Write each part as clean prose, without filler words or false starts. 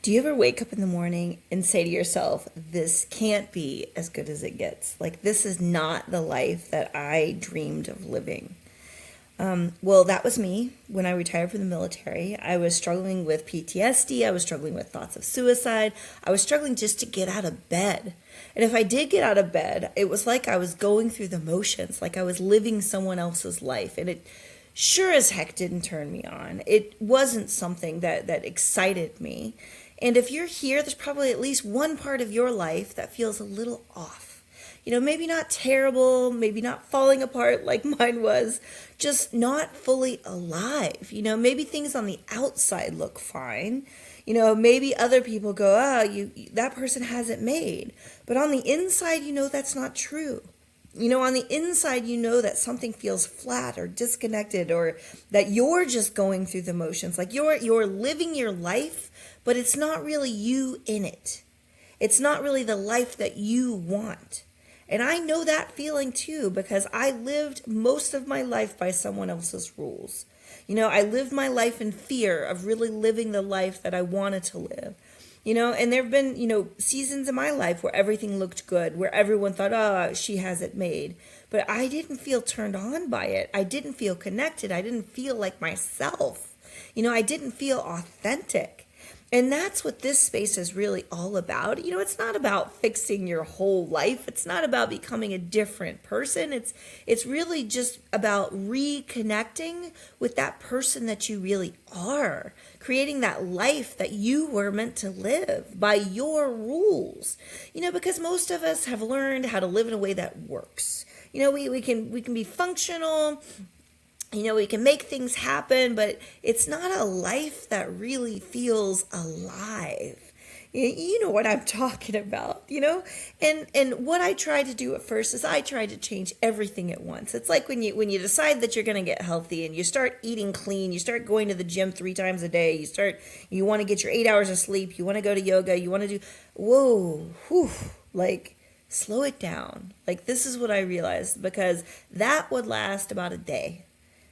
Do you ever wake up in the morning and say to yourself, this can't be as good as it gets? Like, this is not the life that I dreamed of living. Well, that was me when I retired from the military. I was struggling with PTSD. I was struggling with thoughts of suicide. I was struggling just to get out of bed. And if I did get out of bed, it was like I was going through the motions, like I was living someone else's life. And it sure as heck didn't turn me on. It wasn't something that excited me. And if you're here, there's probably at least one part of your life that feels a little off. Maybe not terrible, maybe not falling apart like mine was, just not fully alive. Maybe things on the outside look fine. Maybe other people go, that person has it made. But on the inside, that's not true. On the inside, that something feels flat or disconnected, or that you're just going through the motions. Like you're living your life, but it's not really you in it. It's not really the life that you want. And I know that feeling too, because I lived most of my life by someone else's rules. I lived my life in fear of really living the life that I wanted to live. And there have been, seasons in my life where everything looked good, where everyone thought, oh, she has it made. But I didn't feel turned on by it. I didn't feel connected. I didn't feel like myself. I didn't feel authentic. And that's what this space is really all about. It's not about fixing your whole life. It's not about becoming a different person. It's really just about reconnecting with that person that you really are, creating that life that you were meant to live by your rules. Because most of us have learned how to live in a way that works. We can be functional. We can make things happen, but it's not a life that really feels alive. You know what I'm talking about, And what I tried to do at first is I tried to change everything at once. It's like when you decide that you're going to get healthy and you start eating clean, you start going to the gym 3 times a day, you want to get your 8 hours of sleep, you want to go to yoga, you want to do, slow it down. Like, this is what I realized, because that would last about a day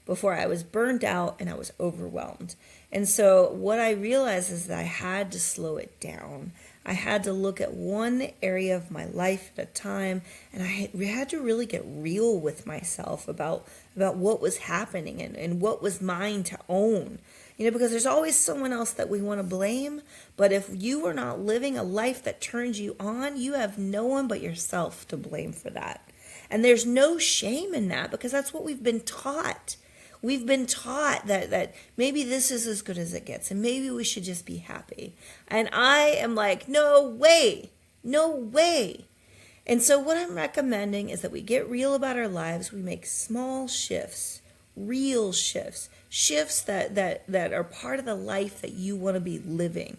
before I was burned out and I was overwhelmed. And so what I realized is that I had to slow it down. I had to look at one area of my life at a time, and I had to really get real with myself about what was happening and what was mine to own. Because there's always someone else that we want to blame, but if you are not living a life that turns you on, you have no one but yourself to blame for that. And there's no shame in that, because that's what we've been taught. We've been taught that maybe this is as good as it gets, and maybe we should just be happy. And I am like, no way, no way. And so what I'm recommending is that we get real about our lives. We make small shifts, real shifts, shifts that are part of the life that you want to be living.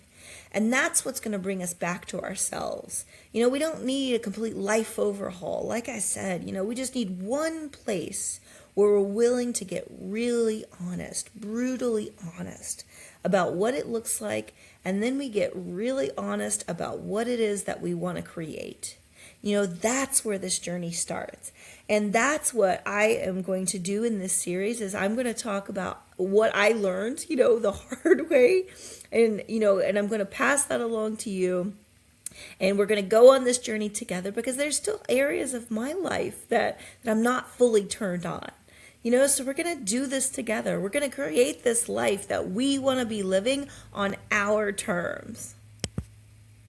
And that's what's going to bring us back to ourselves. We don't need a complete life overhaul. Like I said, we just need one place where we're willing to get really honest, brutally honest about what it looks like, and then we get really honest about what it is that we want to create. That's where this journey starts. And that's what I am going to do in this series, is I'm going to talk about what I learned, the hard way, and I'm going to pass that along to you. And we're going to go on this journey together, because there's still areas of my life that I'm not fully turned on. So we're going to do this together. We're going to create this life that we want to be living on our terms.